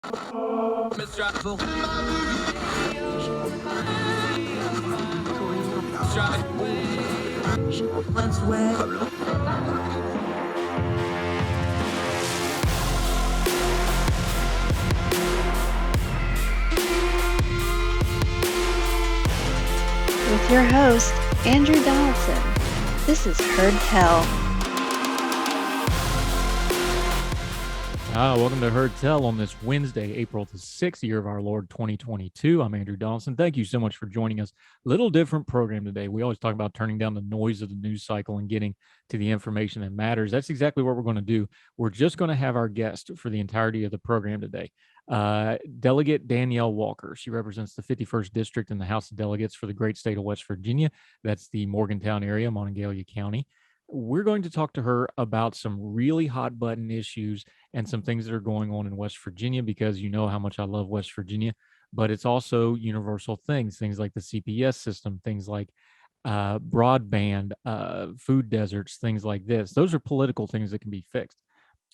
With your host, Andrew Donaldson. This is Heard Tell. Welcome to Heard Tell on this Wednesday, April the 6th, year of our Lord 2022. I'm Andrew Donaldson. Thank you so much for joining us. Little different program today. We always talk about turning down the noise of the news cycle and getting to the information that matters. That's exactly what we're going to do. We're just going to have our guest for the entirety of the program today. Delegate Danielle Walker. She represents the 51st District in the House of Delegates for the great state of West Virginia. That's the Morgantown area, Monongalia County. We're going to talk to her about some really hot button issues and some things that are going on in West Virginia, because you know how much I love West Virginia, but it's also universal things like the CPS system, things like broadband, food deserts, things like this. Those are political things that can be fixed.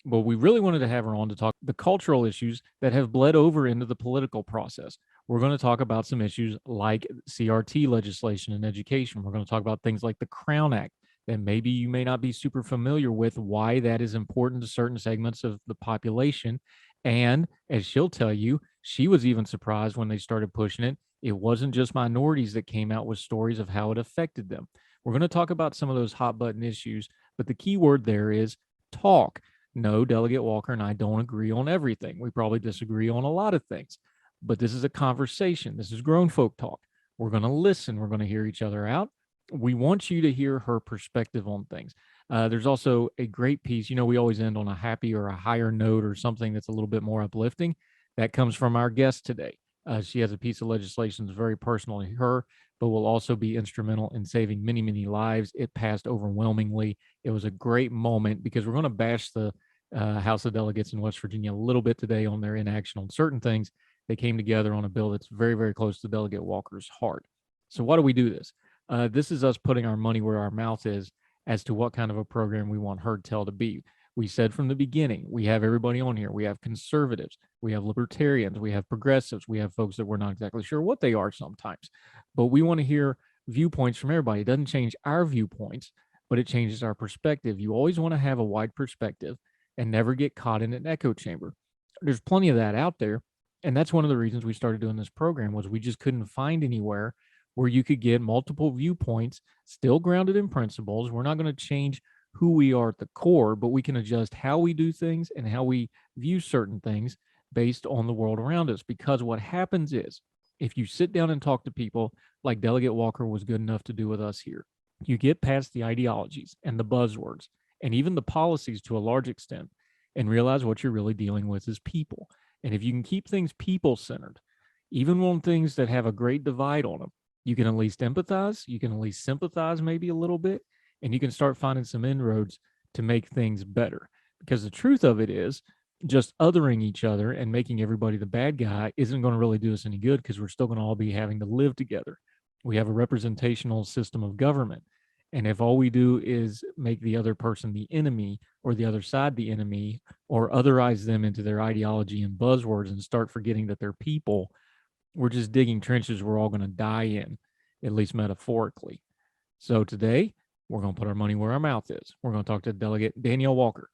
But we really wanted to have her on to talk the cultural issues that have bled over into the political process. We're going to talk about some issues like CRT legislation in education. We're going to talk about things like the Crown Act that maybe you may not be super familiar with, why that is important to certain segments of the population. And as she'll tell you, she was even surprised when they started pushing it. It wasn't just minorities that came out with stories of how it affected them. We're going to talk about some of those hot button issues, but the key word there is talk. No, Delegate Walker and I don't agree on everything. We probably disagree on a lot of things, but this is a conversation. This is grown folk talk. We're going to listen. We're going to hear each other out. We want you to hear her perspective on things. There's also a great piece. You know, we always end on a happy or a higher note or something that's a little bit more uplifting. That comes from our guest today. She has a piece of legislation that's very personal to her, but will also be instrumental in saving many, many lives. It passed overwhelmingly. It was a great moment because we're going to bash the House of Delegates in West Virginia a little bit today on their inaction on certain things. They came together on a bill that's very, very close to Delegate Walker's heart. So why do we do this? This is us putting our money where our mouth is as to what kind of a program we want Heard Tell to be. We said from the beginning, we have everybody on here. We have conservatives, we have libertarians, we have progressives, we have folks that we're not exactly sure what they are sometimes. But we want to hear viewpoints from everybody. It doesn't change our viewpoints, but it changes our perspective. You always want to have a wide perspective and never get caught in an echo chamber. There's plenty of that out there. And that's one of the reasons we started doing this program, was we just couldn't find anywhere where you could get multiple viewpoints, still grounded in principles. We're not going to change who we are at the core, but we can adjust how we do things and how we view certain things based on the world around us. Because what happens is, if you sit down and talk to people like Delegate Walker was good enough to do with us here, you get past the ideologies and the buzzwords and even the policies to a large extent and realize what you're really dealing with is people. And if you can keep things people-centered, even on things that have a great divide on them, you can at least empathize, you can at least sympathize maybe a little bit, and you can start finding some inroads to make things better. Because the truth of it is, just othering each other and making everybody the bad guy isn't going to really do us any good, because we're still going to all be having to live together. We have a representational system of government. And if all we do is make the other person the enemy, or the other side the enemy, or otherize them into their ideology and buzzwords and start forgetting that they're people, we're just digging trenches we're all going to die in, at least metaphorically. So today, we're going to put our money where our mouth is. We're going to talk to Delegate Danielle Walker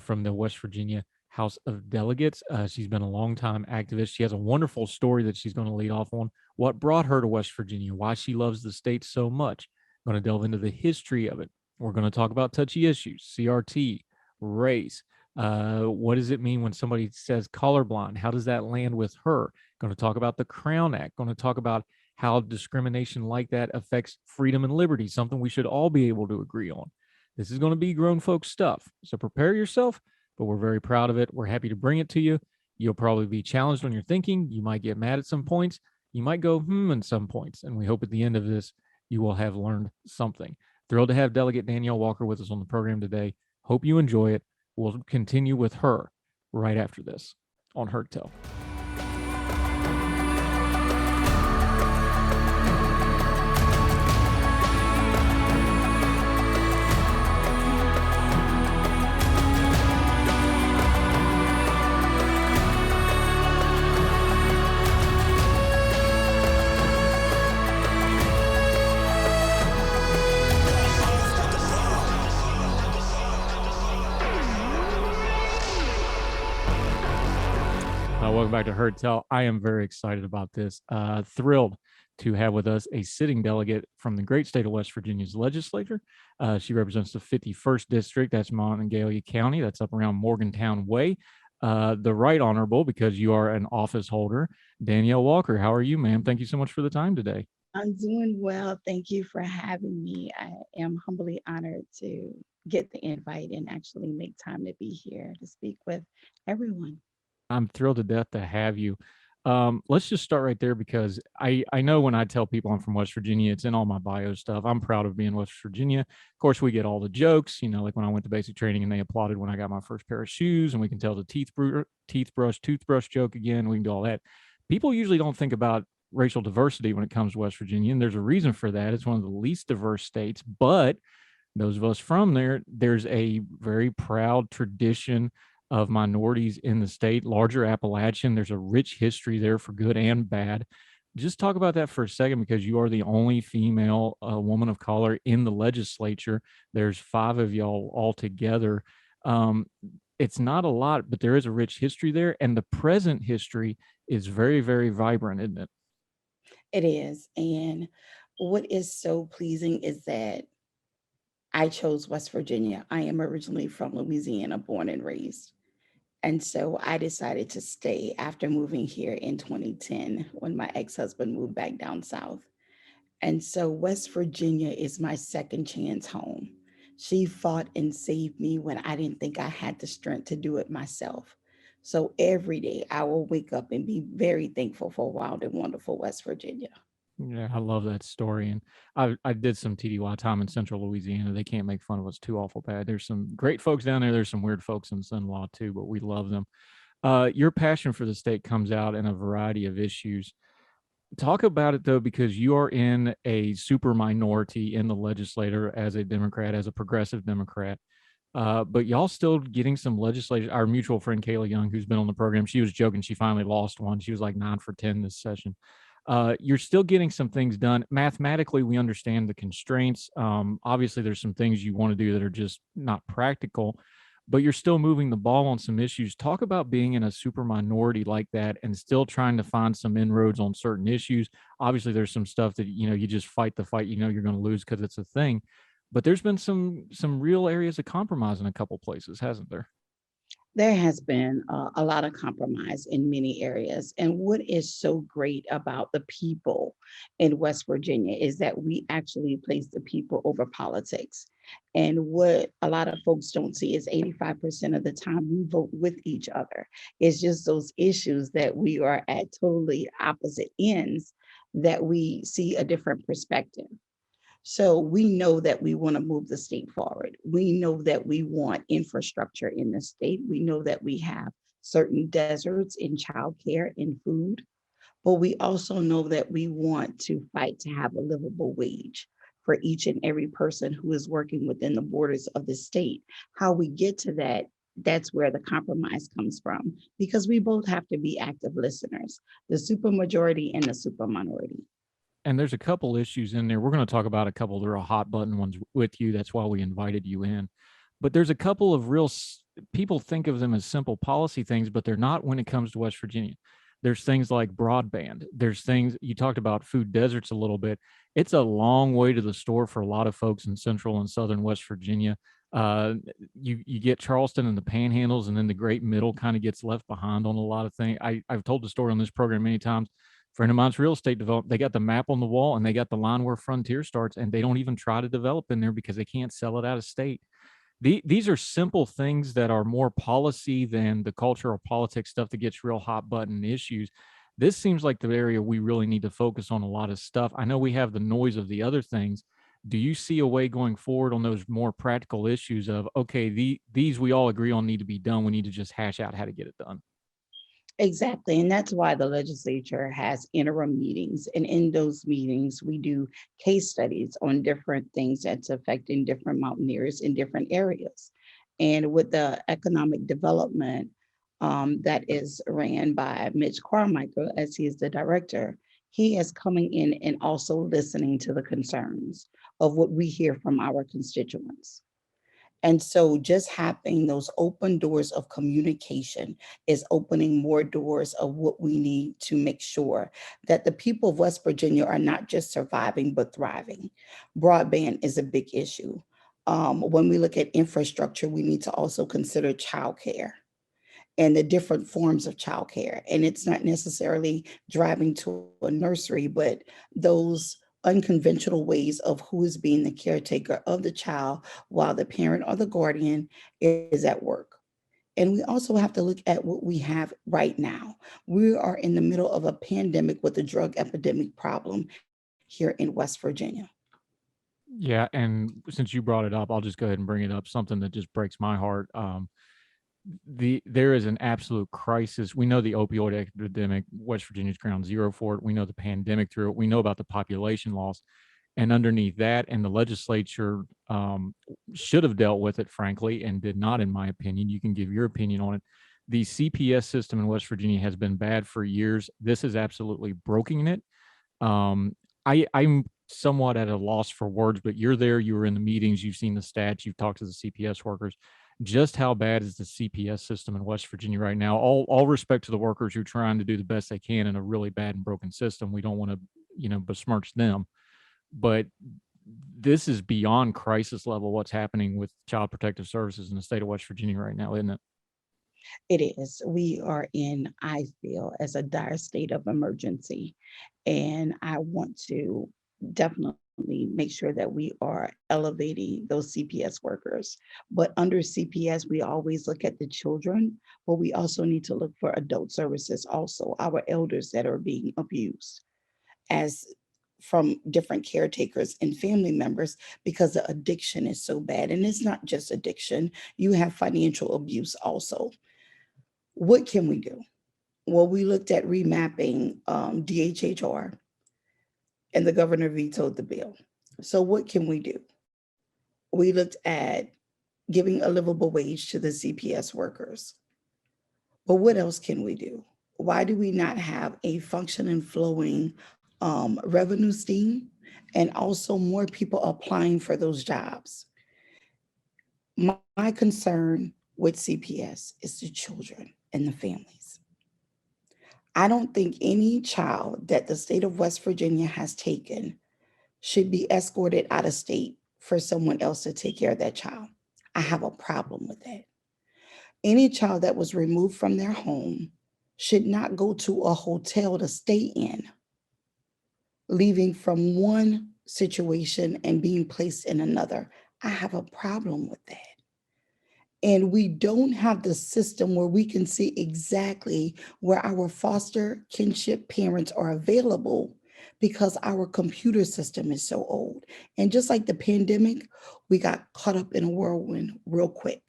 from the West Virginia House of Delegates. She's been a longtime activist. She has a wonderful story that she's going to lead off on, what brought her to West Virginia, why she loves the state so much. I'm going to delve into the history of it. We're going to talk about touchy issues, CRT, race. What does it mean when somebody says colorblind? How does that land with her? Going to talk about the Crown Act. Going to talk about how discrimination like that affects freedom and liberty, something we should all be able to agree on. This is going to be grown folks stuff. So prepare yourself, but we're very proud of it. We're happy to bring it to you. You'll probably be challenged on your thinking. You might get mad at some points. You might go, at some points. And we hope at the end of this, you will have learned something. Thrilled to have Delegate Danielle Walker with us on the program today. Hope you enjoy it. We'll continue with her right after this on Heard Tell. Welcome back to Heard Tell. I am very excited about this. Thrilled to have with us a sitting delegate from the great state of West Virginia's legislature. She represents the 51st district. That's Monongalia County. That's up around Morgantown Way. The Right Honorable, because you are an office holder, Danielle Walker. How are you, ma'am? Thank you so much for the time today. I'm doing well. Thank you for having me. I am humbly honored to get the invite and actually make time to be here to speak with everyone. I'm thrilled to death to have you. Let's just start right there because I know when I tell people I'm from West Virginia, it's in all my bio stuff. I'm proud of being West Virginia. Of course, we get all the jokes, like when I went to basic training and they applauded when I got my first pair of shoes, and we can tell the toothbrush joke again. We can do all that. People usually don't think about racial diversity when it comes to West Virginia, and there's a reason for that. It's one of the least diverse states, but those of us from there, there's a very proud tradition of minorities in the state, larger Appalachian. There's a rich history there for good and bad. Just talk about that for a second, because you are the only female woman of color in the legislature. There's 5 of y'all all together. It's not a lot, but there is a rich history there. And the present history is very, very vibrant, isn't it? It is. And what is so pleasing is that I chose West Virginia. I am originally from Louisiana, born and raised. And so I decided to stay after moving here in 2010 when my ex-husband moved back down south. And so West Virginia is my second chance home. She fought and saved me when I didn't think I had the strength to do it myself. So every day I will wake up and be very thankful for wild and wonderful West Virginia. Yeah, I love that story. And I did some TDY time in central Louisiana. They can't make fun of us too awful bad. There's some great folks down there. There's some weird folks in Son-in-Law too, but we love them. Your passion for the state comes out in a variety of issues. Talk about it though, because you are in a super minority in the legislature as a Democrat, as a progressive Democrat. But y'all still getting some legislation. Our mutual friend Kayla Young, who's been on the program, she was joking. She finally lost one. She was like 9 for 10 this session. You're still getting some things done. Mathematically, we understand the constraints. Obviously, there's some things you want to do that are just not practical, but you're still moving the ball on some issues. Talk about being in a super minority like that and still trying to find some inroads on certain issues. Obviously, there's some stuff that, you just fight the fight, you're going to lose because it's a thing. But there's been some real areas of compromise in a couple places, hasn't there? There has been a lot of compromise in many areas. And what is so great about the people in West Virginia is that we actually place the people over politics. And what a lot of folks don't see is 85% of the time we vote with each other. It's just those issues that we are at totally opposite ends that we see a different perspective. So we know that we want to move the state forward. We know that we want infrastructure in the state. We know that we have certain deserts in childcare and food, but we also know that we want to fight to have a livable wage for each and every person who is working within the borders of the state. How we get to that, that's where the compromise comes from, because we both have to be active listeners, the supermajority and the super minority. And there's a couple issues in there. We're going to talk about a couple of the real hot button ones with you. That's why we invited you in. But there's a couple of people think of them as simple policy things, but they're not when it comes to West Virginia. There's things like broadband. There's things, you talked about food deserts a little bit. It's a long way to the store for a lot of folks in central and southern West Virginia. You get Charleston and the panhandles, and then the great middle kind of gets left behind on a lot of things. I've told the story on this program many times. Friend of mine's real estate development, they got the map on the wall and they got the line where Frontier starts, and they don't even try to develop in there because they can't sell it out of state. These are simple things that are more policy than the culture or politics stuff that gets real hot button issues. This seems like the area we really need to focus on a lot of stuff. I know we have the noise of the other things. Do you see a way going forward on those more practical issues of, okay, these we all agree on need to be done. We need to just hash out how to get it done? Exactly. And that's why the legislature has interim meetings. And in those meetings, we do case studies on different things that's affecting different mountaineers in different areas. And with the economic development that is ran by Mitch Carmichael, as he is the director, he is coming in and also listening to the concerns of what we hear from our constituents. And so just having those open doors of communication is opening more doors of what we need to make sure that the people of West Virginia are not just surviving, but thriving. Broadband is a big issue. When we look at infrastructure, we need to also consider childcare and the different forms of childcare. And it's not necessarily driving to a nursery, but those unconventional ways of who is being the caretaker of the child while the parent or the guardian is at work. And we also have to look at what we have right now. We are in the middle of a pandemic with a drug epidemic problem here in West Virginia. Yeah, and since you brought it up, I'll just go ahead and bring it up. Something that just breaks my heart. There is an absolute crisis. We know the opioid epidemic, West Virginia's ground zero for it. We know the pandemic through it. We know about the population loss. And underneath that, and the legislature should have dealt with it, frankly, and did not, in my opinion. You can give your opinion on it. The CPS system in West Virginia has been bad for years. This is absolutely broken it. I'm somewhat at a loss for words, but you're there, you were in the meetings, you've seen the stats, you've talked to the CPS workers. Just how bad is the CPS system in West Virginia right now? All respect to the workers who are trying to do the best they can in a really bad and broken system. We don't want to, besmirch them, but this is beyond crisis level what's happening with Child Protective Services in the state of West Virginia right now, isn't it? It is. We are in, I feel, as a dire state of emergency. And I want to definitely make sure that we are elevating those CPS workers. But under CPS, we always look at the children, but we also need to look for adult services also, our elders that are being abused as from different caretakers and family members because the addiction is so bad. And it's not just addiction, you have financial abuse also. What can we do? Well, we looked at remapping DHHR and the governor vetoed the bill. So what can we do? We looked at giving a livable wage to the CPS workers. But what else can we do? Why do we not have a functioning, flowing revenue stream and also more people applying for those jobs? My concern with CPS is the children and the families. I don't think any child that the state of West Virginia has taken should be escorted out of state for someone else to take care of that child. I have a problem with that. Any child that was removed from their home should not go to a hotel to stay in, leaving from one situation and being placed in another. I have a problem with that. And we don't have the system where we can see exactly where our foster kinship parents are available because our computer system is so old. And just like the pandemic, we got caught up in a whirlwind real quick.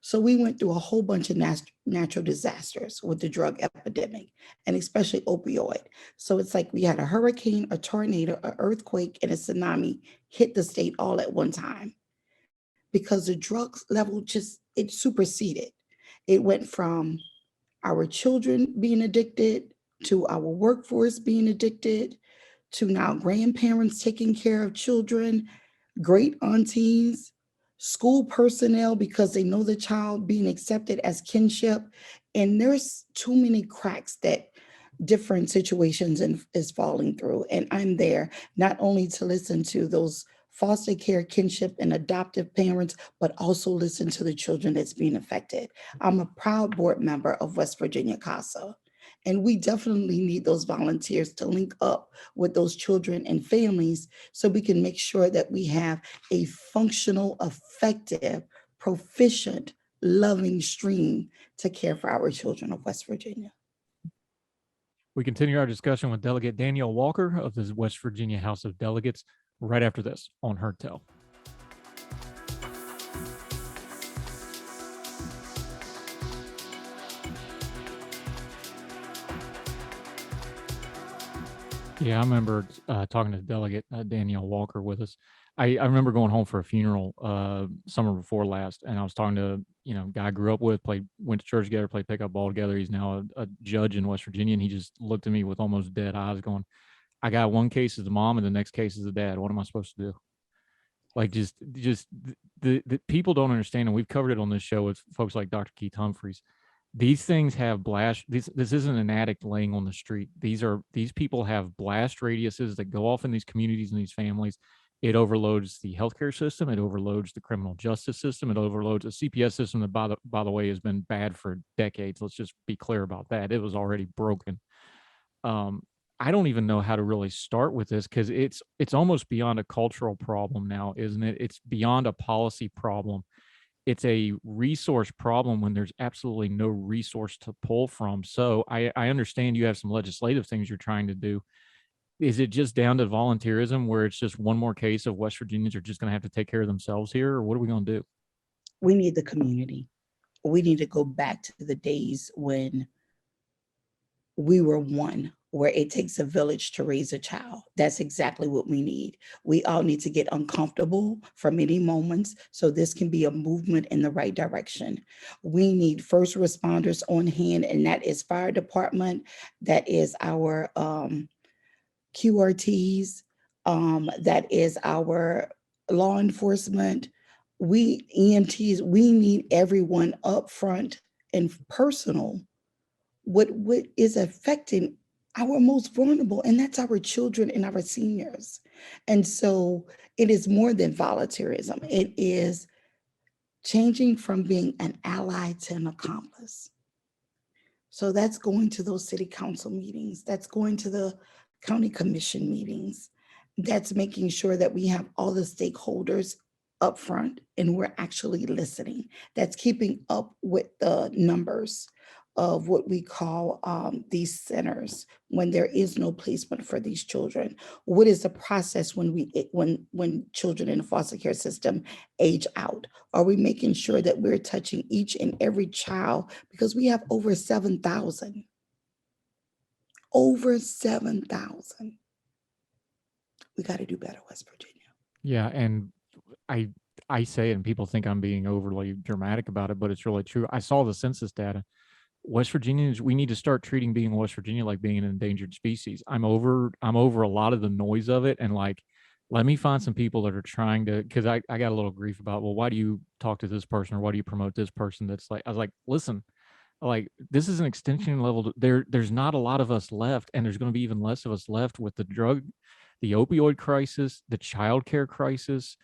So we went through a whole bunch of natural disasters with the drug epidemic and especially opioid. So it's like we had a hurricane, a tornado, an earthquake, and a tsunami hit the state all at one time because the drugs level just, it superseded. It went from our children being addicted to our workforce being addicted to now grandparents taking care of children, great aunties, school personnel because they know the child being accepted as kinship. And there's too many cracks that different situations is falling through. And I'm there not only to listen to those foster care, kinship, and adoptive parents, but also listen to the children that's being affected. I'm a proud board member of West Virginia CASA. And we definitely need those volunteers to link up with those children and families so we can make sure that we have a functional, effective, proficient, loving stream to care for our children of West Virginia. We continue our discussion with Delegate Danielle Walker of the West Virginia House of Delegates right after this on Heard Tell. Yeah, I remember talking to Delegate Danielle Walker with us. I remember going home for a funeral summer before last, and I was talking to guy I grew up with, went to church together, played pickup ball together. He's now a judge in West Virginia, and he just looked at me with almost dead eyes, going, "I got one case as the mom, and the next case as the dad. What am I supposed to do?" Like the people don't understand, and we've covered it on this show with folks like Dr. Keith Humphreys. These things have blast. This isn't an addict laying on the street. These people have blast radiuses that go off in these communities and these families. It overloads the healthcare system. It overloads the criminal justice system. It overloads a CPS system that, by the way, has been bad for decades. Let's just be clear about that. It was already broken. I don't even know how to really start with this, because it's almost beyond a cultural problem now, isn't it? It's beyond a policy problem. It's a resource problem when there's absolutely no resource to pull from. So I understand you have some legislative things you're trying to do. Is it just down to volunteerism, where it's just one more case of West Virginians are just going to have to take care of themselves here, or what are we going to do? We need the community. We need to go back to the days when we were one, where it takes a village to raise a child. That's exactly what we need. We all need to get uncomfortable for many moments so this can be a movement in the right direction. We need first responders on hand, and that is fire department, that is our QRTs, that is our law enforcement. We EMTs, we need everyone up front and personal. What is affecting our most vulnerable, and that's our children and our seniors. And so it is more than volunteerism. It is changing from being an ally to an accomplice. So that's going to those city council meetings, that's going to the county commission meetings, that's making sure that we have all the stakeholders up front and we're actually listening. That's keeping up with the numbers of what we call these centers when there is no placement for these children. What is the process when children in the foster care system age out? Are we making sure that we're touching each and every child? Because we have over 7,000. Over 7,000. We got to do better, West Virginia. Yeah, and I say it and people think I'm being overly dramatic about it, but it's really true. I saw the census data. West Virginians, we need to start treating being West Virginia like being an endangered species. I'm over a lot of the noise of it, and like, let me find some people that are trying to, because I got a little grief about, well, why do you talk to this person, or why do you promote this person? That's like, I was like, listen, like, this is an extension level. There's not a lot of us left, and there's going to be even less of us left with the opioid crisis, the childcare crisis,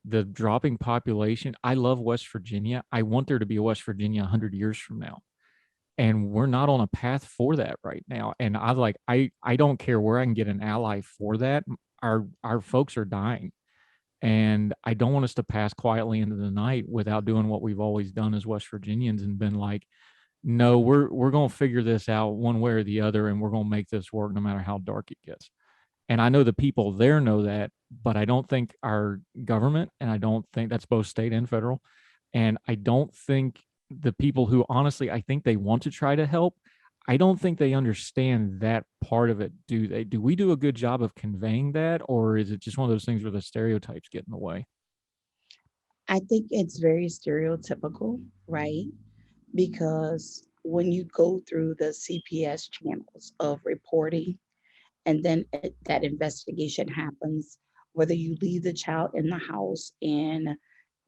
the dropping population. I love West Virginia. I want there to be a West Virginia 100 years from now. And we're not on a path for that right now. And I don't care where I can get an ally for that. Our folks are dying. And I don't want us to pass quietly into the night without doing what we've always done as West Virginians and been like, no, we're going to figure this out one way or the other, and we're going to make this work no matter how dark it gets. And I know the people there know that, but I don't think our government, and I don't think that's both state and federal, and I don't think the people who honestly, I think they want to try to help, I don't think they understand that part of it. Do they? Do we do a good job of conveying that, or is it just one of those things where the stereotypes get in the way? I think it's very stereotypical, right? Because when you go through the CPS channels of reporting, and then that investigation happens, whether you leave the child in the house and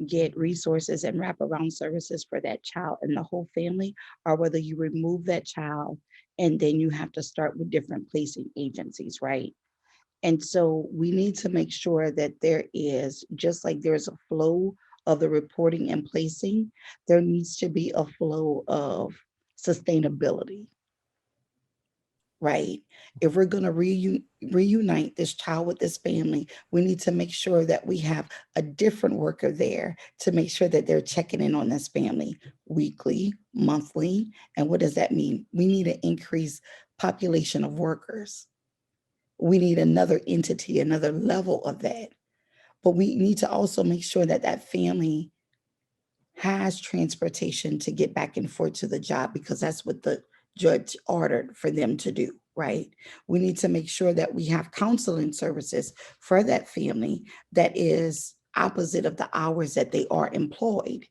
get resources and wraparound services for that child and the whole family, or whether you remove that child and then you have to start with different placing agencies, right? And so we need to make sure that there is, just like there's a flow of the reporting and placing, there needs to be a flow of sustainability, right? If we're going to reunite this child with this family, we need to make sure that we have a different worker there to make sure that they're checking in on this family weekly, monthly. And what does that mean? We need an increased population of workers. We need another entity, another level of that. But we need to also make sure that that family has transportation to get back and forth to the job, because that's what the judge ordered for them to do, right? We need to make sure that we have counseling services for that family that is opposite of the hours that they are employed,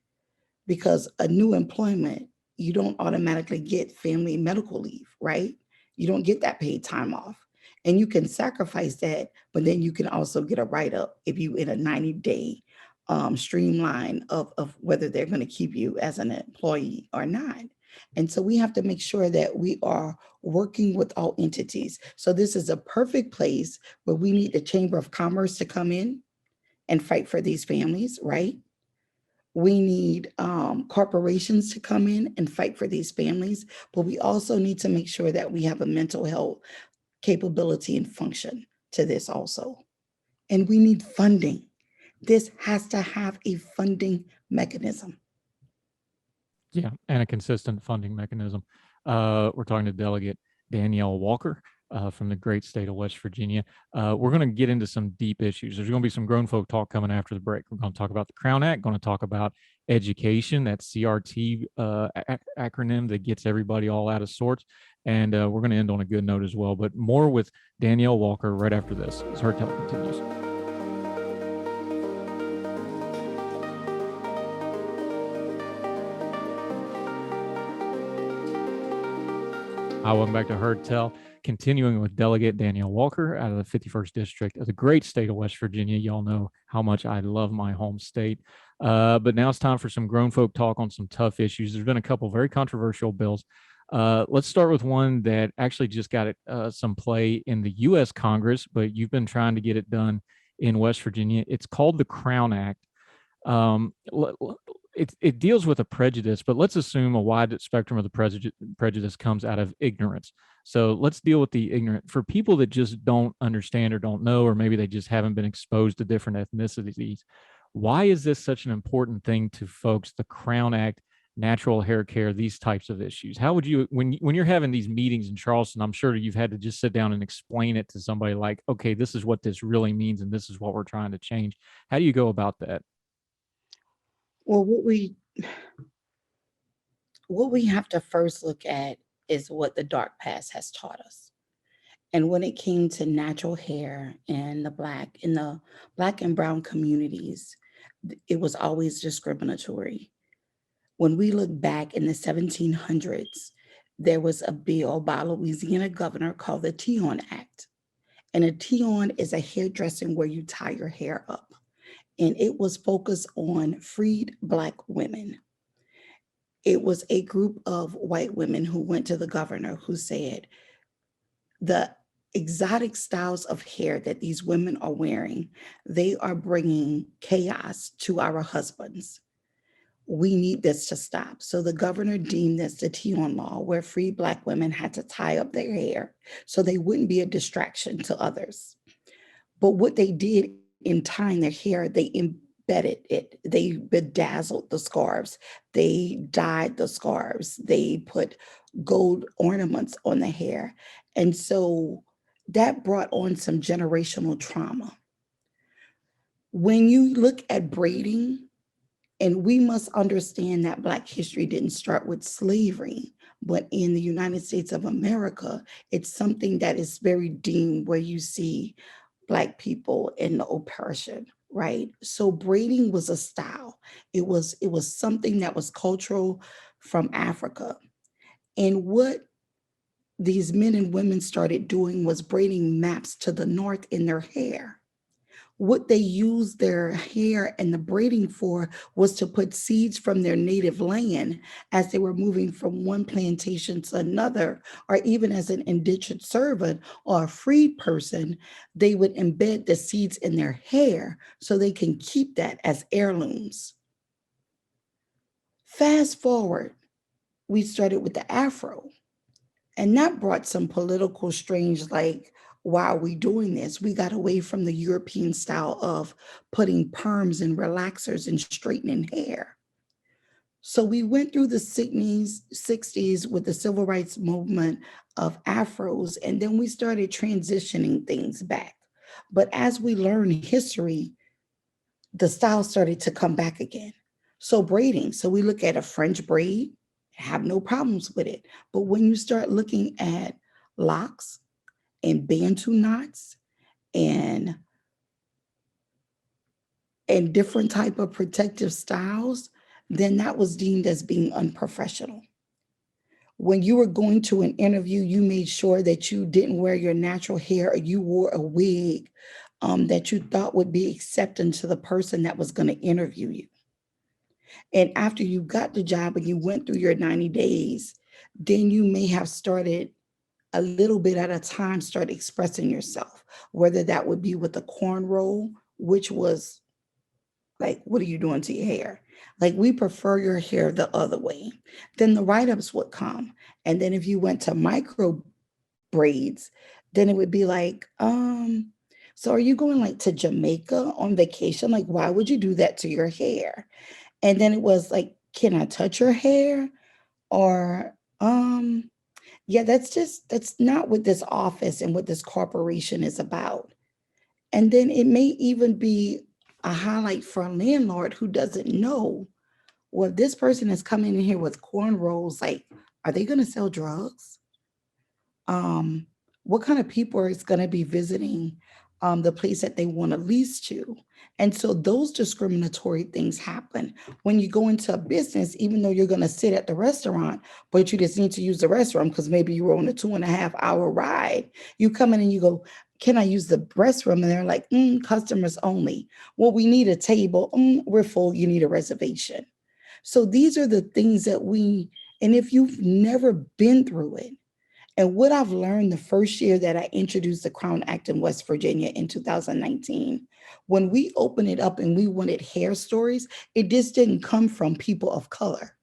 because a new employment, you don't automatically get family medical leave, right? You don't get that paid time off. And you can sacrifice that, but then you can also get a write-up if you in a 90-day streamline of whether they're going to keep you as an employee or not. And so we have to make sure that we are working with all entities. So this is a perfect place where we need the Chamber of Commerce to come in and fight for these families, right? We need corporations to come in and fight for these families, but we also need to make sure that we have a mental health capability and function to this also. And we need funding. This has to have a funding mechanism. Yeah, and a consistent funding mechanism. We're talking to Delegate Danielle Walker from the great state of West Virginia. We're going to get into some deep issues. There's going to be some grown folk talk coming after the break. We're going to talk about the Crown Act, going to talk about education, that CRT acronym that gets everybody all out of sorts. And we're going to end on a good note as well. But more with Danielle Walker right after this as Heard Tell continues. Hi, welcome back to Heard Tell. Continuing with Delegate Danielle Walker out of the 51st District of the great state of West Virginia. Y'all know how much I love my home state. But now it's time for some grown folk talk on some tough issues. There's been a couple very controversial bills. Let's start with one that actually just got some play in the U.S. Congress, but you've been trying to get it done in West Virginia. It's called the Crown Act. It deals with a prejudice, but let's assume a wide spectrum of the prejudice comes out of ignorance. So let's deal with the ignorant. For people that just don't understand or don't know, or maybe they just haven't been exposed to different ethnicities, why is this such an important thing to folks? The Crown Act, natural hair care, these types of issues. How would you, when you're having these meetings in Charleston, I'm sure you've had to just sit down and explain it to somebody like, okay, this is what this really means, and this is what we're trying to change. How do you go about that? Well, what we have to first look at is what the dark past has taught us. And when it came to natural hair and in the Black and brown communities, it was always discriminatory. When we look back in the 1700s, there was a bill by a Louisiana governor called the Teon Act. And a Teon is a hairdressing where you tie your hair up. And it was focused on freed Black women. It was a group of white women who went to the governor who said, the exotic styles of hair that these women are wearing, they are bringing chaos to our husbands. We need this to stop. So the governor deemed this the Teon Law, where free Black women had to tie up their hair so they wouldn't be a distraction to others. But what they did in tying their hair, they embedded it. They bedazzled the scarves. They dyed the scarves. They put gold ornaments on the hair. And so that brought on some generational trauma. When you look at braiding, and we must understand that Black history didn't start with slavery, but in the United States of America, it's something that is very deemed where you see Black people in the oppression, right? So braiding was a style. It was something that was cultural from Africa. And what these men and women started doing was braiding maps to the north in their hair. What they used their hair and the braiding for was to put seeds from their native land as they were moving from one plantation to another, or even as an indentured servant or a freed person, they would embed the seeds in their hair so they can keep that as heirlooms. Fast forward, we started with the Afro, and that brought some political strange, like, why are we doing this? We got away from the European style of putting perms and relaxers and straightening hair. So we went through the 60s with the civil rights movement of Afros, and then we started transitioning things back. But as we learn history, the style started to come back again. So braiding, so we look at a French braid, have no problems with it. But when you start looking at locks and Bantu knots and different type of protective styles, then that was deemed as being unprofessional. When you were going to an interview, you made sure that you didn't wear your natural hair or you wore a wig that you thought would be accepting to the person that was going to interview you. And after you got the job and you went through your 90 days, then you may have started a little bit at a time, start expressing yourself, whether that would be with the cornrow, which was like, what are you doing to your hair? Like, we prefer your hair the other way. Then the write-ups would come. And then if you went to micro braids, then it would be like, so are you going like to Jamaica on vacation? Like, why would you do that to your hair? And then it was like, can I touch your hair? Or, yeah, that's not what this office and what this corporation is about. And then it may even be a highlight for a landlord who doesn't know, well, this person is coming in here with cornrows, like, are they going to sell drugs? What kind of people is going to be visiting the place that they want to lease to? And so those discriminatory things happen when you go into a business, even though you're going to sit at the restaurant, but you just need to use the restroom because maybe you were on a 2.5 hour ride. You come in and you go, can I use the restroom? And they're like, customers only. Well, we need a table. We're full. You need a reservation. So these are the things that and if you've never been through it, and what I've learned the first year that I introduced the Crown Act in West Virginia in 2019, when we opened it up and we wanted hair stories, it just didn't come from people of color.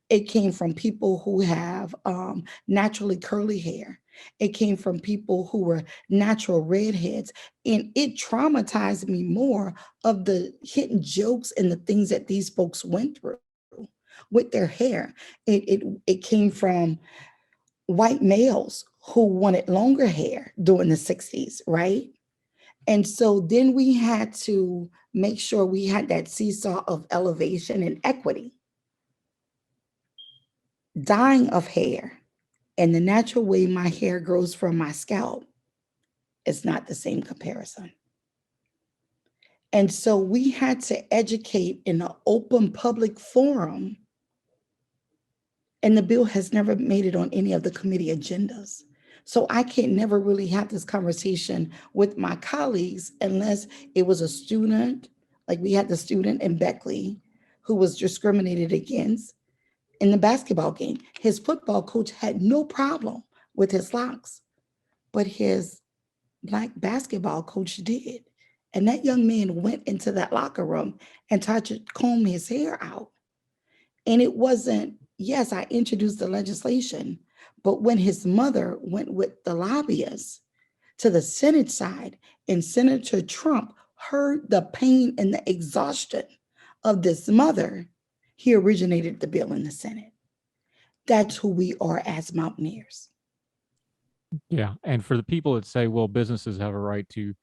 It came from people who have naturally curly hair. It came from people who were natural redheads. And it traumatized me more of the hidden jokes and the things that these folks went through with their hair. It came from white males who wanted longer hair during the 60s, right? And so then we had to make sure we had that seesaw of elevation and equity. Dyeing of hair and the natural way my hair grows from my scalp is not the same comparison. And so we had to educate in an open public forum. And the bill has never made it on any of the committee agendas. So I can't never really have this conversation with my colleagues unless it was a student, like we had the student in Beckley who was discriminated against in the basketball game. His football coach had no problem with his locks, but his Black basketball coach did. And that young man went into that locker room and tried to comb his hair out. And it wasn't, yes, I introduced the legislation, but when his mother went with the lobbyists to the Senate side and Senator Trump heard the pain and the exhaustion of this mother, he originated the bill in the Senate. That's who we are as Mountaineers. Yeah. And for the people that say, well, businesses have a right to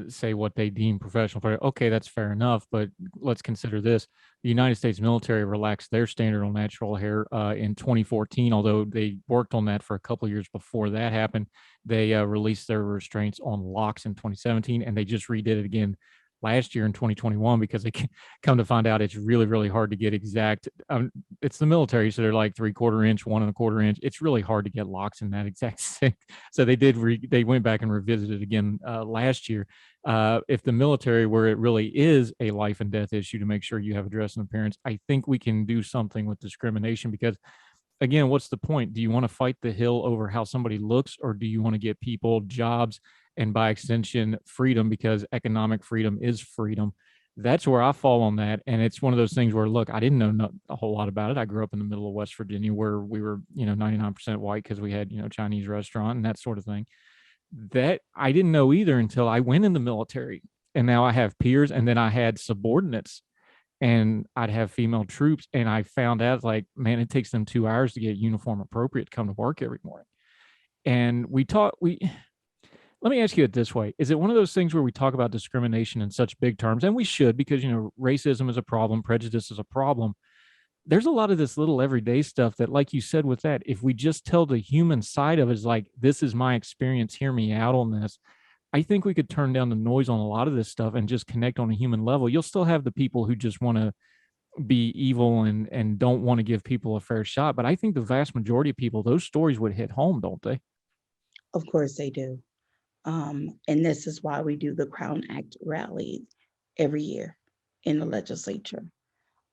say what they deem professional. Okay, that's fair enough. But let's consider this. The United States military relaxed their standard on natural hair in 2014, although they worked on that for a couple of years before that happened. They released their restraints on locks in 2017, and they just redid it again last year in 2021 because they come to find out it's really, really hard to get exact. It's the military, so they're like 3/4 inch, 1 1/4 inch. It's really hard to get locks in that exact shape. So they went back and revisited again last year. If the military, where it really is a life and death issue to make sure you have a dress and appearance, I think we can do something with discrimination because, again, what's the point? Do you want to fight the hill over how somebody looks, or do you want to get people jobs and by extension freedom, because economic freedom is freedom? That's where I fall on that. And it's one of those things where, look, I didn't know a whole lot about it. I grew up in the middle of West Virginia where we were, 99% white because we had, Chinese restaurant and that sort of thing. That I didn't know either until I went in the military. And now I have peers, and then I had subordinates, and I'd have female troops. And I found out, like, man, it takes them 2 hours to get uniform appropriate to come to work every morning. And let me ask you it this way. Is it one of those things where we talk about discrimination in such big terms, and we should, because, racism is a problem, prejudice is a problem. There's a lot of this little everyday stuff that, like you said with that, if we just tell the human side of it, is like, this is my experience, hear me out on this. I think we could turn down the noise on a lot of this stuff and just connect on a human level. You'll still have the people who just want to be evil and don't want to give people a fair shot. But I think the vast majority of people, those stories would hit home, don't they? Of course they do. And this is why we do the Crown Act rally every year in the legislature.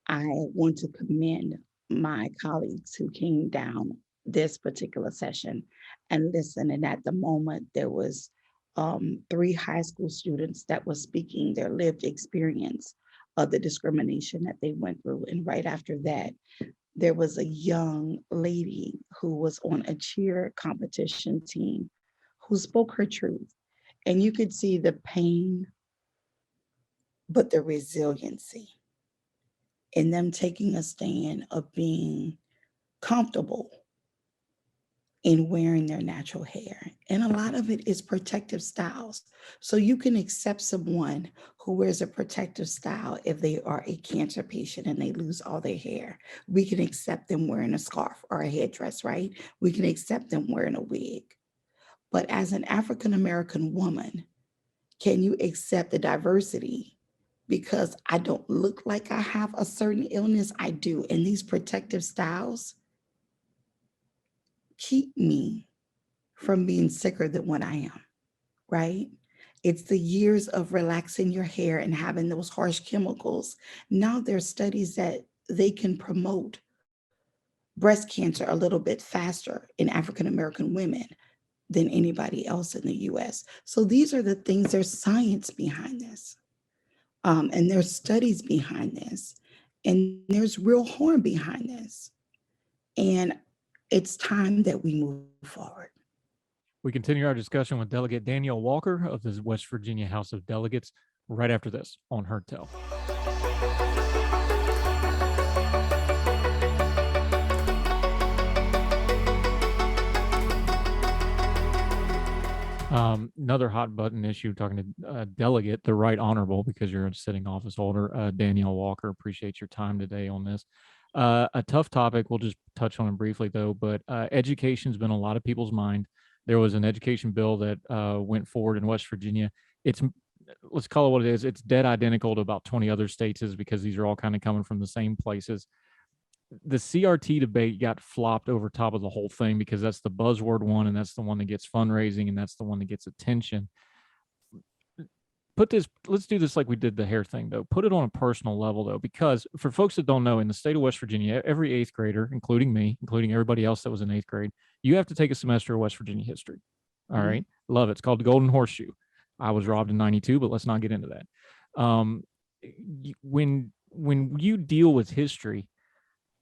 I want to commend my colleagues who came down this particular session and listened. And at the moment, there was 3 high school students that were speaking their lived experience of the discrimination that they went through. And right after that, there was a young lady who was on a cheer competition team who spoke her truth. And you could see the pain, but the resiliency in them taking a stand of being comfortable in wearing their natural hair. And a lot of it is protective styles. So you can accept someone who wears a protective style if they are a cancer patient and they lose all their hair. We can accept them wearing a scarf or a headdress, right? We can accept them wearing a wig. But as an African-American woman, can you accept the diversity? Because I don't look like I have a certain illness, I do. And these protective styles keep me from being sicker than what I am, right? It's the years of relaxing your hair and having those harsh chemicals. Now there's studies that they can promote breast cancer a little bit faster in African-American women than anybody else in the US. So these are the things, there's science behind this. And there's studies behind this, and there's real harm behind this. And it's time that we move forward. We continue our discussion with Delegate Danielle Walker of the West Virginia House of Delegates right after this on Heard Tell. Another hot button issue, talking to Delegate, the Right Honorable, because you're a sitting office holder, Danielle Walker. Appreciate your time today on this. A tough topic. We'll just touch on it briefly, though. But education's been on a lot of people's mind. There was an education bill that went forward in West Virginia. Let's call it what it is. It's dead identical to about 20 other states, because these are all kind of coming from the same places. The CRT debate got flopped over top of the whole thing because that's the buzzword one, and that's the one that gets fundraising, and that's the one that gets attention. Let's do this like we did the hair thing, though. Put it on a personal level, though, because for folks that don't know, in the state of West Virginia, every 8th grader, including me, including everybody else that was in 8th grade, you have to take a semester of West Virginia history. All right. Love it. It's called the Golden Horseshoe. I was robbed in 92, but let's not get into that. When you deal with history,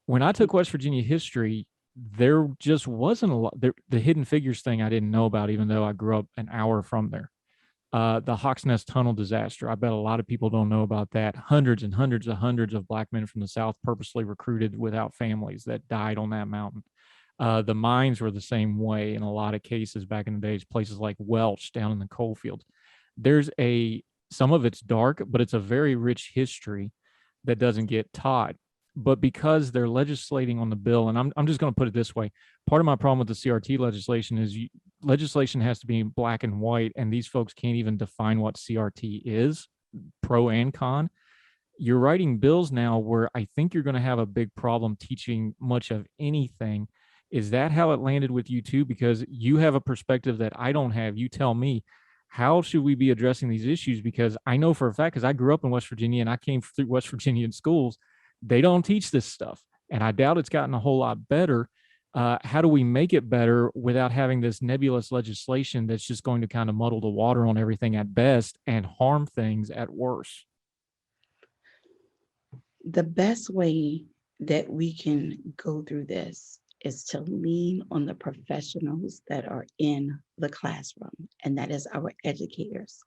when I took West Virginia history, there just wasn't a lot. The Hidden Figures thing I didn't know about, even though I grew up an hour from there. The Hawks Nest Tunnel disaster. I bet a lot of people don't know about that. Hundreds and hundreds of Black men from the South purposely recruited without families that died on that mountain. The mines were the same way in a lot of cases back in the days, places like Welch down in the coal fields. Some of it's dark, but it's a very rich history that doesn't get taught. But because they're legislating on the bill, and I'm just going to put it this way, part of my problem with the CRT legislation is legislation has to be black and white, and these folks can't even define what CRT is, pro and con. You're writing bills now where I think you're going to have a big problem teaching much of anything. Is that how it landed with you too? Because you have a perspective that I don't have. You tell me, how should we be addressing these issues? Because I know for a fact, because I grew up in West Virginia and I came through West Virginian schools, they don't teach this stuff. And I doubt it's gotten a whole lot better. How do we make it better without having this nebulous legislation that's just going to kind of muddle the water on everything at best and harm things at worst? The best way that we can go through this is to lean on the professionals that are in the classroom, and that is our educators.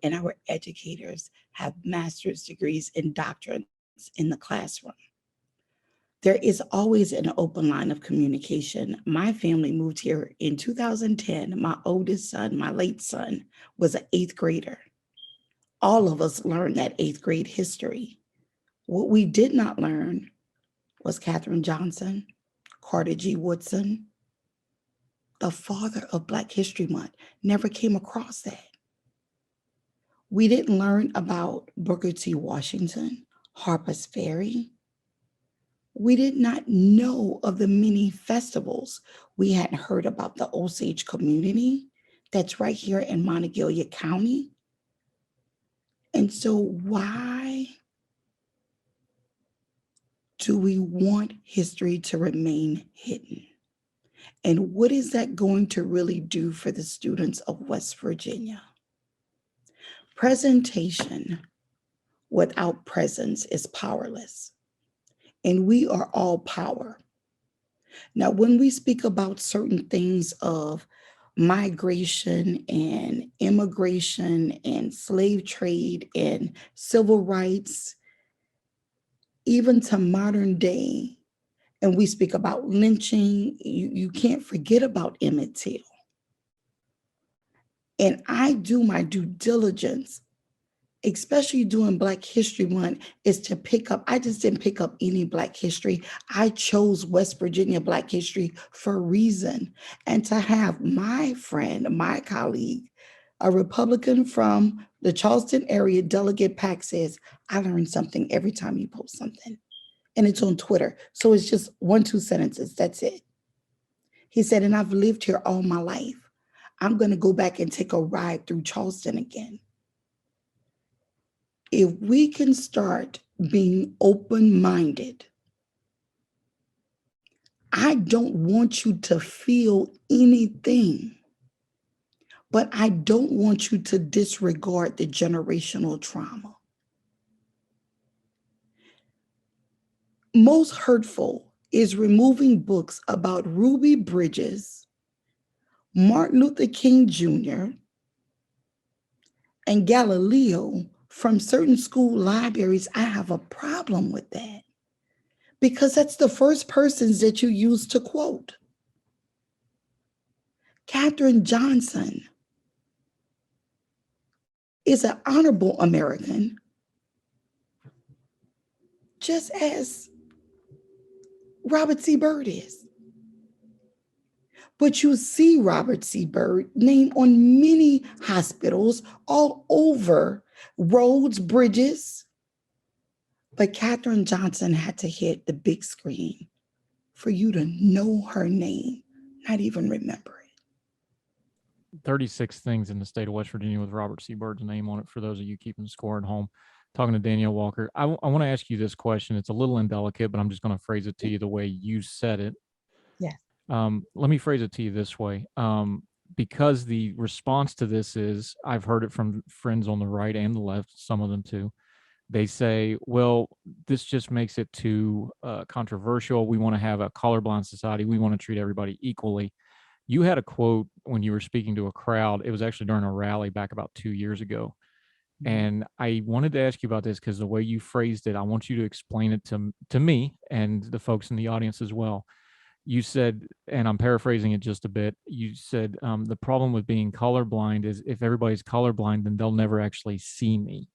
And our educators have master's degrees and doctorates in the classroom. There is always an open line of communication. My family moved here in 2010. My oldest son, my late son, was an 8th grader. All of us learned that 8th grade history. What we did not learn was Katherine Johnson, Carter G. Woodson, the father of Black History Month. Never came across that. We didn't learn about Booker T. Washington, Harper's Ferry, We did not know of the many festivals. We hadn't heard about the Osage community that's right here in Monongalia County. And so why do we want history to remain hidden? And what is that going to really do for the students of West Virginia? Presentation without presence is powerless, and we are all power. Now, when we speak about certain things of migration and immigration and slave trade and civil rights, even to modern day, and we speak about lynching, you can't forget about Emmett Till. And I do my due diligence, especially during Black History Month, is to pick up, I just didn't pick up any Black history. I chose West Virginia Black history for a reason. And to have my friend, my colleague, a Republican from the Charleston area, Delegate Pack, says, I learn something every time you post something. And it's on Twitter. So it's just 1-2 sentences. That's it. He said, and I've lived here all my life. I'm going to go back and take a ride through Charleston again. If we can start being open-minded, I don't want you to feel anything, but I don't want you to disregard the generational trauma. Most hurtful is removing books about Ruby Bridges, Martin Luther King Jr., and Galileo from certain school libraries. I have a problem with that because that's the first persons that you use to quote. Katherine Johnson is an honorable American, just as Robert C. Byrd is. But you see Robert C. Byrd named on many hospitals all over, roads, bridges. But Katherine Johnson had to hit the big screen for you to know her name, not even remember it. 36 things in the state of West Virginia with Robert C. Byrd's name on it for those of you keeping score at home. Talking to Danielle Walker. I want to ask you this question. It's a little indelicate, but I'm just going to phrase it to you the way you said it. Yes. Let me phrase it to you this way. Because the response to this is, I've heard it from friends on the right and the left, some of them too. They say, well, this just makes it too controversial. We want to have a colorblind society. We want to treat everybody equally. You had a quote when you were speaking to a crowd. It was actually during a rally back about 2 years ago. And I wanted to ask you about this because the way you phrased it, I want you to explain it to me and the folks in the audience as well. You said, and I'm paraphrasing it just a bit, you said the problem with being colorblind is if everybody's colorblind, then they'll never actually see me.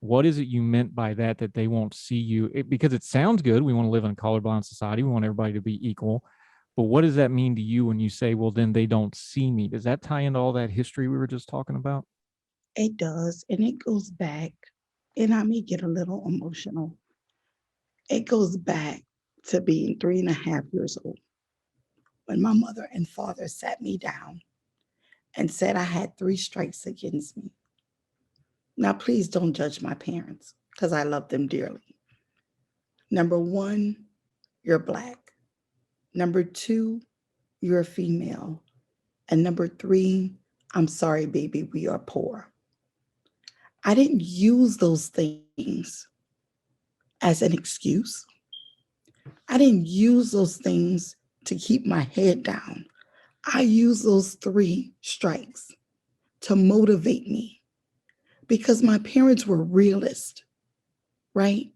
What is it you meant by that they won't see you? Because it sounds good. We want to live in a colorblind society. We want everybody to be equal. But what does that mean to you when you say, well, then they don't see me? Does that tie into all that history we were just talking about? It does, and it goes back, and I may get a little emotional. It goes back to being 3.5 years old when my mother and father sat me down and said I had 3 strikes against me. Now, please don't judge my parents because I love them dearly. Number 1, you're Black. Number 2, you're a female. And number 3, I'm sorry, baby, we are poor. I didn't use those things as an excuse. I didn't use those things to keep my head down. I used those 3 strikes to motivate me because my parents were realists, right?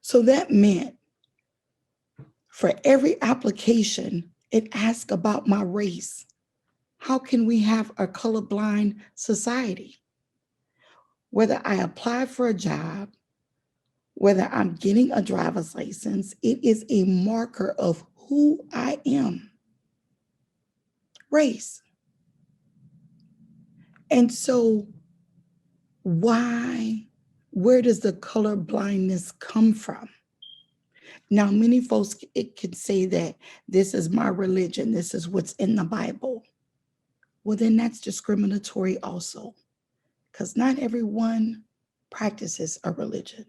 So that meant for every application, it asked about my race. How can we have a colorblind society? Whether I apply for a job, whether I'm getting a driver's license, it is a marker of who I am. Race. And so where does the color blindness come from? Now, many folks it can say that this is my religion, this is what's in the Bible. Well, then that's discriminatory also, because not everyone practices a religion.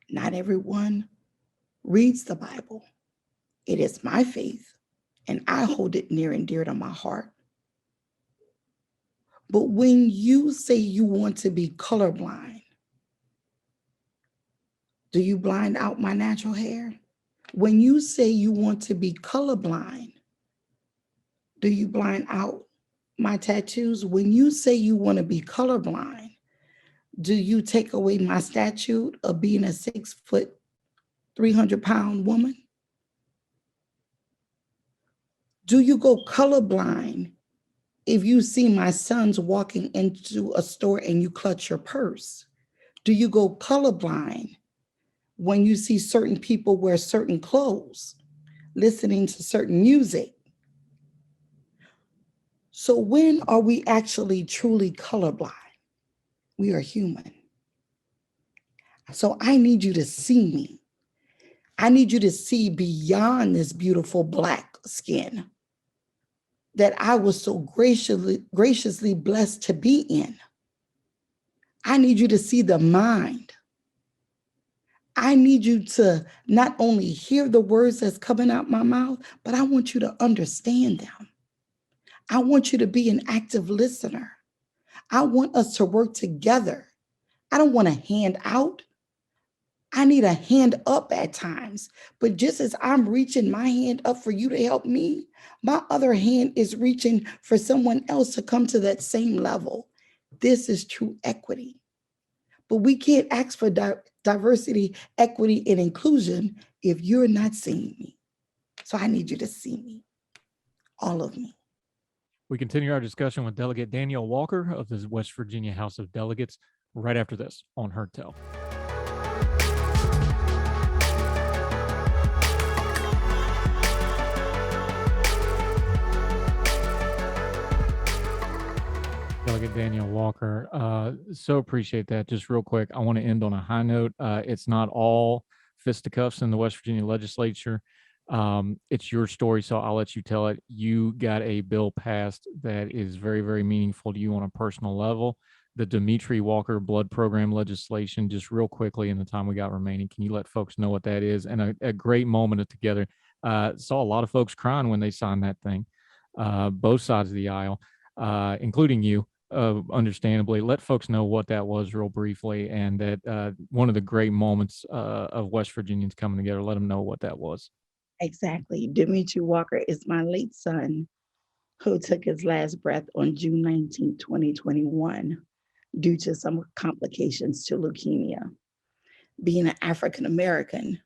Not everyone reads the Bible. It is my faith, and I hold it near and dear to my heart. But when you say you want to be colorblind, do you blind out my natural hair? When you say you want to be colorblind, do you blind out my tattoos? When you say you want to be colorblind, do you take away my statute of being a 6 foot, 300-pound woman? Do you go colorblind if you see my sons walking into a store and you clutch your purse? Do you go colorblind when you see certain people wear certain clothes, listening to certain music? So when are we actually truly colorblind? We are human. So I need you to see me. I need you to see beyond this beautiful Black skin that I was so graciously blessed to be in. I need you to see the mind. I need you to not only hear the words that's coming out my mouth, but I want you to understand them. I want you to be an active listener. I want us to work together. I don't want a hand out. I need a hand up at times. But just as I'm reaching my hand up for you to help me, my other hand is reaching for someone else to come to that same level. This is true equity. But we can't ask for diversity, equity, and inclusion if you're not seeing me. So I need you to see me, all of me. We continue our discussion with Delegate Danielle Walker of the West Virginia House of Delegates right after this on Heard Tell. Delegate Danielle Walker, so appreciate that. Just real quick, I want to end on a high note. It's not all fisticuffs in the West Virginia legislature. It's your story, so I'll let you tell it. You got a bill passed that is very, very meaningful to you on a personal level. The Demetri Walker blood program legislation, just real quickly in the time we got remaining, can you let folks know what that is? And a great moment together. Saw a lot of folks crying when they signed that thing, both sides of the aisle, including you. Understandably, let folks know what that was real briefly, and that one of the great moments of West Virginians coming together. Let them know what that was. Exactly. Demetri Walker is my late son who took his last breath on June 19, 2021, due to some complications to leukemia. Being an African American,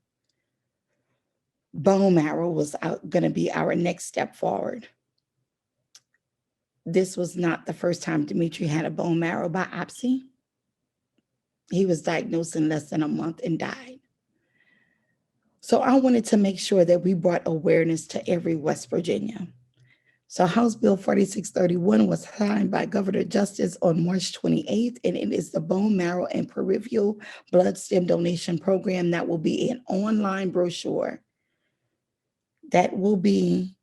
bone marrow was going to be our next step forward. This was not the first time Demetri had a bone marrow biopsy. He was diagnosed in less than a month and died. So I wanted to make sure that we brought awareness to every West Virginia. So House Bill 4631 was signed by Governor Justice on March 28th, and it is the bone marrow and peripheral blood stem donation program that will be an online brochure that will be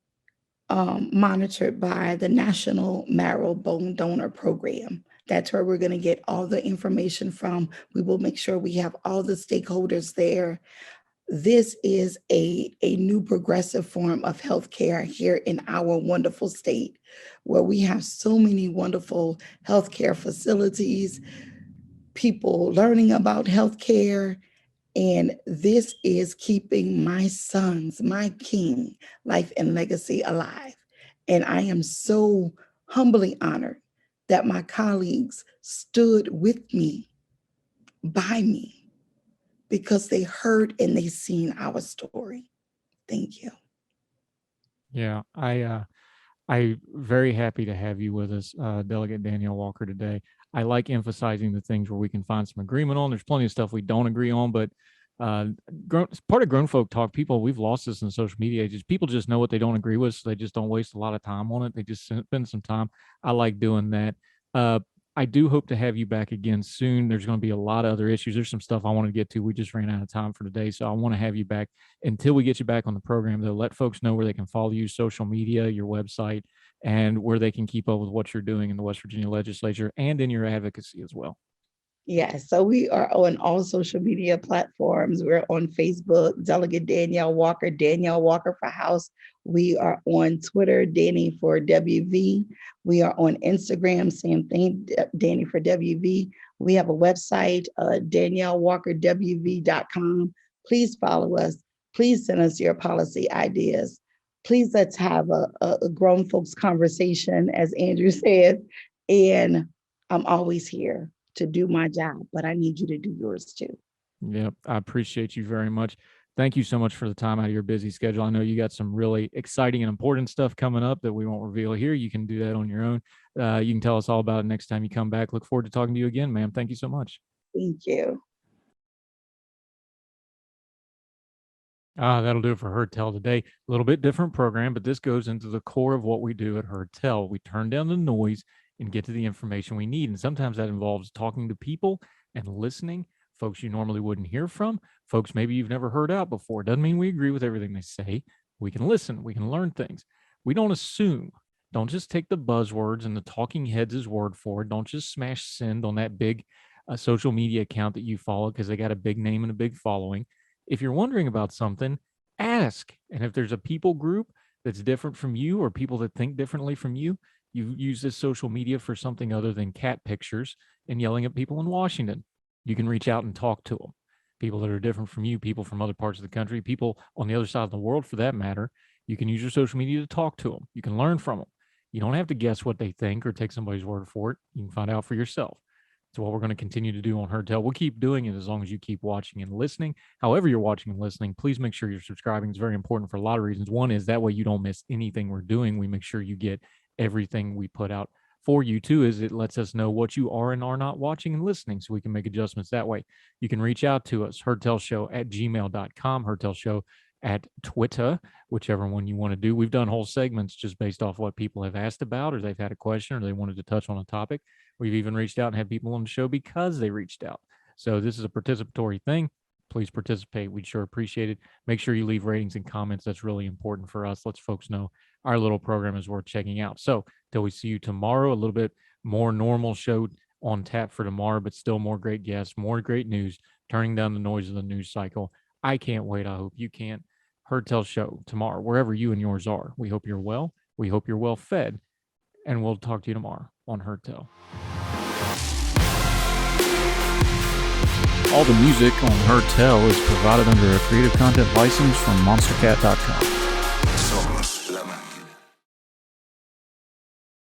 monitored by the National Marrow Bone Donor Program. That's where we're going to get all the information from. We will make sure we have all the stakeholders there. This is a new progressive form of healthcare here in our wonderful state, where we have so many wonderful healthcare facilities, people learning about healthcare. And this is keeping my sons, my king, life and legacy alive. And I am so humbly honored that my colleagues stood with me, by me, because they heard and they seen our story. Thank you. Yeah, I'm very happy to have you with us, Delegate Danielle Walker, today. I like emphasizing the things where we can find some agreement on. There's plenty of stuff we don't agree on, but part of grown folk talk, we've lost this in social media ages. People just know what they don't agree with, so they just don't waste a lot of time on it. They just spend some time. I like doing that. I do hope to have you back again soon. There's going to be a lot of other issues. There's some stuff I want to get to. We just ran out of time for today. So I want to have you back. Until we get you back on the program, though, let folks know where they can follow you, social media, your website, and where they can keep up with what you're doing in the West Virginia legislature and in your advocacy as well. Yes, so we are on all social media platforms. We're on Facebook, Delegate Danielle Walker, Danielle Walker for House. We are on Twitter, Danny for WV. We are on Instagram, same thing, Danny for WV. We have a website, DanielleWalkerWV.com. Please follow us. Please send us your policy ideas. Please let's have a grown folks conversation, as Andrew said. And I'm always here to do my job, but I need you to do yours too. Yep, I appreciate you very much. Thank you so much for the time out of your busy schedule. I know you got some really exciting and important stuff coming up that we won't reveal here. You can do that on your own. You can tell us all about it next time you come back. Look forward to talking to you again, ma'am. Thank you so much. Thank you. That'll do it for Heard Tell today. A little bit different program, but this goes into the core of what we do at Heard Tell. We turn down the noise and get to the information we need. And sometimes that involves talking to people and listening, folks you normally wouldn't hear from, folks maybe you've never heard out before. Doesn't mean we agree with everything they say. We can listen, we can learn things. We don't assume. Don't just take the buzzwords and the talking heads' word for it. Don't just smash send on that big social media account that you follow because they got a big name and a big following. If you're wondering about something, ask. And if there's a people group that's different from you or people that think differently from you, you use this social media for something other than cat pictures and yelling at people in Washington. You can reach out and talk to them. People that are different from you, people from other parts of the country, people on the other side of the world for that matter. You can use your social media to talk to them. You can learn from them. You don't have to guess what they think or take somebody's word for it. You can find out for yourself. It's what we're going to continue to do on Heard Tell. We'll keep doing it as long as you keep watching and listening. However you're watching and listening, please make sure you're subscribing. It's very important for a lot of reasons. One is that way you don't miss anything we're doing. We make sure you get everything we put out for you. Two is it lets us know what you are and are not watching and listening so we can make adjustments that way. You can reach out to us, heardtellshow@gmail.com, heardtellshow at Twitter, whichever one you want to do. We've done whole segments just based off what people have asked about or they've had a question or they wanted to touch on a topic. We've even reached out and had people on the show because they reached out. So this is a participatory thing. Please participate. We'd sure appreciate it. Make sure you leave ratings and comments. That's really important for us. Let's folks know our little program is worth checking out. So till we see you tomorrow, a little bit more normal show on tap for tomorrow, but still more great guests, more great news, turning down the noise of the news cycle. I can't wait. I hope you can. Heard Tell Show tomorrow, wherever you and yours are. We hope you're well. We hope you're well fed. And we'll talk to you tomorrow on Heard Tell. All the music on Heard Tell is provided under a Creative Content license from monstercat.com.